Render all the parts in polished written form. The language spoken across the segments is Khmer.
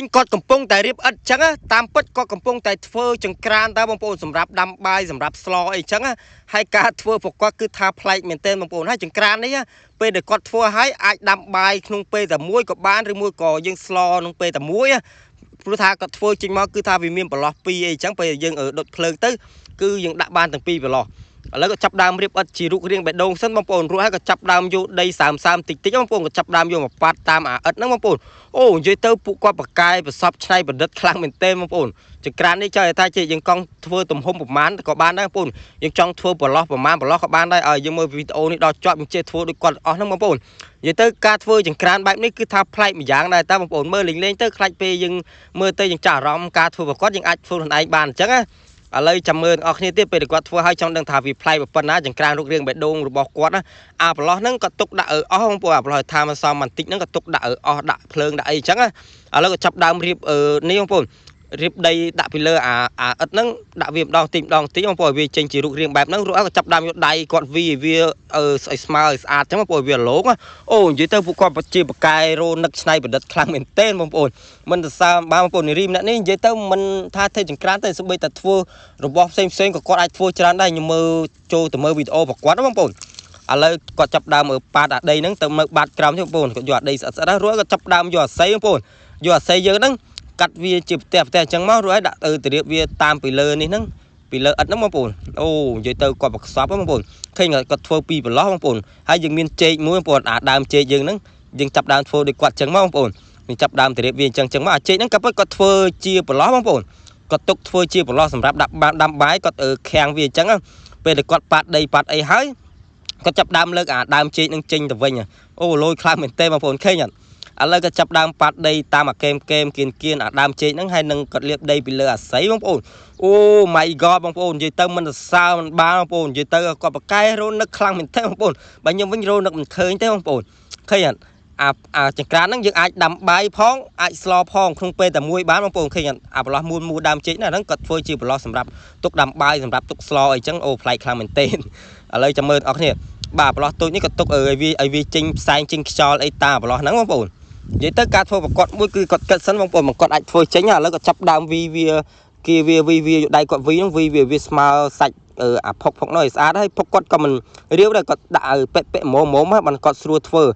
ញគាត់កំពុងតែរៀបអិតចឹងតាមពិតគាត់កំពុងតែធ្វើចង្ក្រានតើបងប្អូនសម្រាប់ដាំបាយសម្រាប់ស្លអីចឹងហើយការធ្វើប្រកបគឺថាប្លែកមែនទែនបងប្អូនហើយចង្ក្រាននេះពេលដែលគាត់ធ្វើឲ្យអាចដាំបាយក្នុងពេលតែមួយក៏បានឬមួយក៏យើងស្លក្នុងពេលតែមួយព្រោះថាគាត់ធ្វើចេញមកគឺថាវាមានប្រឡោះពីរអីចឹងពេលយើងដុតភ្លើងទៅគឺយើងដាក់បានទាំងពីរប្រឡោះឥឡូវក៏ចាប់ដើមរៀបអិតជារូបរាងបេះដូងសិនបងប្អូនរួចហើយក៏ចាប់ដើមយកដីសើមតិចតិចបងប្អូនក៏ចាប់ដើមយកមកប៉ាត់តាមអាអិតហ្នឹងបងប្អូនអូនិយាយទៅពួកគាត់បកកាយប្រសពឆ្នៃប្រឌិតខ្លាំងមែនទែនបងប្អូនចង្ក្រាននេះចង់ឲ្យថាជាយើងកង់ធ្វើទំហំប្រមាណក៏បានដែរបងប្អូនយើងចង់ធ្វើប្រឡោះប្រមាណប្រឡោះក៏បានដែរឲ្យយើងមើលវីដេអូនេះដល់ចប់យើងចេះធ្វើដូចគាត់អស់ហ្នឹងបងប្អូននិយាយទៅការធ្វើចង្ក្រានបែបនេះគឺថាប្លែកម្យ៉ាងដែរតើបងប្អូនមើលលេងទៅខ្លាចពេលយើងមើលទៅយើងចាស់អារម្មណ៍ការធ្វើរបស់គាត់យើងអាចធ្វើខ្លួនឯងបានអញ្ចឹងណាឥឡូវចាំមើលអស់គ្នាទៀតពេលគាត់ធ្វើឲ្យចង់ដឹងថាវាប្លែកប៉ុណ្ណាចង្ក្រានរូបរាងបេះដូងរបស់គាត់ណាអាប្រឡោះហ្នឹងក៏ទុកដាក់អស់បងប្អូនអាប្រឡោះថាមកសមបន្តិចហ្នឹងក៏ទុកដាក់អស់ដាក់ភ្លើងដាក់អីអញ្ចឹងណាឥឡូវក៏ចាប់ដើមរៀបនេះបងប្អូនរៀបដីដាក់ពីលើអាអិតហ្នឹងដាក់វាម្ដងតិចបងប្អូនវាចេញជារូបរាងបែបហ្នឹងរួចហើយក៏ចាប់ដើមយកដៃគាត់វាស្អីស្មើស្អាតអញ្ចឹងបងប្អូនវាលោកអូនិយាយទៅពួកគាត់ជាបកែរោនឹកឆ្នៃប្រឌិតខ្លាំងមែនទែនបងប្អូនមិនទៅសាបងប្អូននារីម្នាក់នេះនិយាយទៅមិនថាធ្វើចង្ក្រានទេសូម្បីតែធ្វើរបស់ផ្សេងក៏គាត់អាចធ្វើច្រើនដែរខ្ញុំមើលចូលទៅមើលវីដេអូរបស់គាត់បងប្អូនឥឡូវគាត់ចាប់ដើមប៉ាត់អាដីហ្នឹងទៅមើលបាត់ក្រោមទេបងប្អូនគាត់យកអាដីស្អិតៗរួចគាត់ចាប់ដើមយកអាស័យបងប្អូនយកអាស័យយើងហ្នឹងកាត់វាជាផ្ទះអញ្ចឹងមករួចហើយដាក់ទៅរៀបវាតាមពីលើនេះហ្នឹងពីលើអិតហ្នឹងបងប្អូនអូនិយាយទៅគាត់ប្រកបបងប្អូនឃើញគាត់ធ្វើពីប្រឡោះបងប្អូនហើយយើងមានចេកមួយបងប្អូនអាដើមចេកយើងហ្នឹងយើងចាប់ដើមធ្វើដូចគាត់អញ្ចឹងមកបងប្អូនយើងចាប់ដើមទៅរៀបវាអញ្ចឹងមកអាចេកហ្នឹងគាត់ធ្វើជាប្រឡោះបងប្អូនគាត់ទុកធ្វើជាប្រឡោះសម្រាប់ដាក់ដាំបាយគាត់ខាំងវាអញ្ចឹងពេលដែលគាត់ប៉ាត់ដីប៉ាត់អីហើយគាត់ចាប់ដើមលើកអាដើមចេកហ្នឹងចេញទៅវិញអូលយខ្លាំងមែនទេបងប្អូនឃើញអត់ឥឡូវក៏ចាប់ដើមប៉ាត់ដីតាមអាគែមគៀនអាដើមចេកហ្នឹងហើយនឹងគាត់លាបដីពីលើអាស័យបងប្អូនអូ my god បងប្អូននិយាយទៅមិនសរសើរមិនបានបងប្អូននិយាយទៅគាត់បកែរោនឹកខ្លាំងមែនទេបងប្អូនបើខ្ញុំវិញរោនឹកមិនឃើញទេបងប្អូនឃើញអត់អាចង្ក្រានហ្នឹងយើងអាចដាំបាយផងអាចស្លផងក្នុងពេលតែមួយបានបងប្អូនឃើញអាប្រឡោះមូលដើមចេកហ្នឹងគាត់ធ្វើជាប្រឡោះសម្រាប់ទុកដាំបាយសម្រាប់ទុកស្លអីចឹងអូប្លែកខ្លាំងមែនទេឥឡូវចាំមើលអស់គ្នាបាទប្រឡោះទូចនេះក៏ទុកឲ្យវាចេញផ្សែងចេញខ្យល់អីតាមប្រឡោះហ្នឹងបងប្អូននិយាយទៅការធ្វើប្រកបមួយគឺគាត់គិតសិនបងប្អូនមិនគាត់អាចធ្វើចេញឥឡូវគាត់ចាប់ដើមវាយកដៃគាត់វីហ្នឹងវាស្មើសាច់អាផុកនោះឲ្យស្អាតហើយផុកគាត់ក៏មិនរាវដែរគាត់ដាក់ឲ្យពេកមុំហ្នឹងបានគាត់ស្រួលធ្វើឥ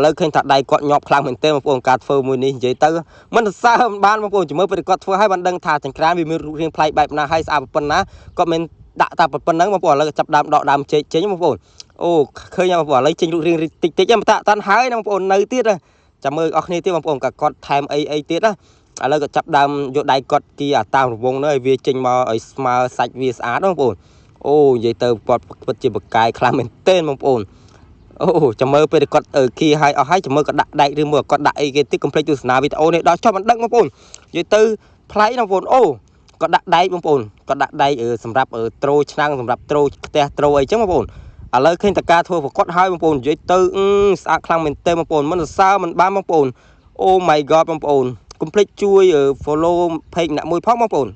ឡូវឃើញថាដៃគាត់ញាប់ខ្លាំងមែនទេបងប្អូនការធ្វើមួយនេះនិយាយទៅមិនសរសើរមិនបានបងប្អូនជំរឿពេលគាត់ធ្វើឲ្យបានដឹងថាចង្ក្រានវាមានរូបរាងប្លែកបែបណាហើយស្អាតប៉ុណ្ណាគាត់មិនដាក់តែប៉ុណ្ណឹងបងប្អូនឥឡូវចាប់ដើមដកដើមចេកចេញបងប្អូនអូឃើញបងប្អូនឥឡូវចេញរូបរាងតិចតែតាន់ហើយបងប្អូននៅទៀតចាំមើលអស់គ្នាទៀតបងប្អូនក៏គាត់ថែមអីទៀតណាឥឡូវក៏ចាប់ដើមយកដៃគាត់ទីអាតាមរង្វង់នោះឲ្យវាចេញមកឲ្យស្មើសាច់វាស្អាតបងប្អូនអូនិយាយទៅគាត់ពិតជាបកកាយខ្លាំងមែនទែនបងប្អូនអូចាំមើលពេលគាត់គីឲ្យអស់ហើយចាំមើលគាត់ដាក់ដែកឬមើលគាត់ដាក់អីគេទៀតកុំភ្លេចទស្សនាវីដេអូនេះដល់ចប់មិនដឹងបងប្អូននិយាយទៅប្លែកបងប្អូនអូគាត់ដាក់ដែកបងប្អូនគាត់ដាក់ដែកសម្រាប់ត្រូឆ្នាំងសម្រាប់ត្រូផ្ទះត្រូអីចឹងបងប្អូនឥឡូវឃើញតការធ្វើប្រកបហើយបងប្អូននិយាយទៅស្អាតខ្លាំងមែនទេបងប្អូនមិនសរសើរមិនបានបងប្អូនអូ my god បងប្អូនកុំភ្លេចជួយ follow page អ្នកមួយផងបងប្អូន